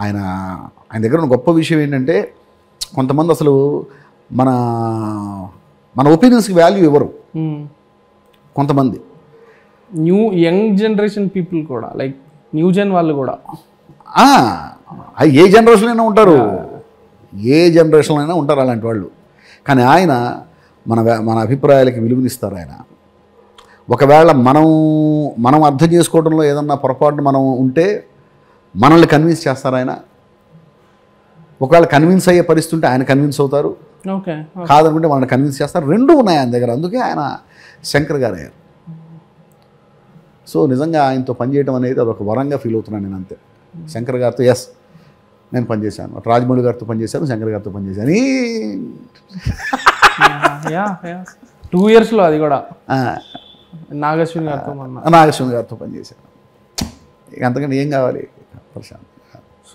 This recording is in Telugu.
ఆయన ఆయన దగ్గర ఉన్న గొప్ప విషయం ఏంటంటే కొంతమంది అసలు మన మన ఒపీనియన్స్కి వాల్యూ ఇవ్వరు కొంతమంది. యంగ్ జనరేషన్ పీపుల్ కూడా, లైక్ న్యూ జెన్ వాళ్ళు కూడా ఏ జనరేషన్ అయినా ఉంటారు, ఏ జనరేషన్లో అయినా ఉంటారు అలాంటి వాళ్ళు. కానీ ఆయన మన అభిప్రాయాలకి విలువనిస్తారు. ఆయన ఒకవేళ మనం అర్థం చేసుకోవడంలో ఏదన్నా పొరపాటు మనం ఉంటే మనల్ని కన్విన్స్ చేస్తారు ఆయన. ఒకవేళ కన్విన్స్ అయ్యే పరిస్థితి ఉంటే ఆయన కన్విన్స్ అవుతారు, కాదనుకుంటే వాళ్ళని కన్విన్స్ చేస్తారు. రెండూ ఉన్నాయి ఆయన దగ్గర. అందుకే ఆయన శంకర్ గారు అయ్యారు. సో నిజంగా ఆయనతో పనిచేయడం అనేది అదొక వరంగా ఫీల్ అవుతున్నాను నేను. అంతే. శంకర్ గారితో నేను పనిచేశాను, రాజమౌళి గారితో పనిచేశాను, శంకర్ గారితో పనిచేశాను. 2 yearsలో అది కూడా నాగశ్విన్ గారితో పనిచేశాను. ఇక అంతకంటే ఏం కావాలి ప్రశాంత్.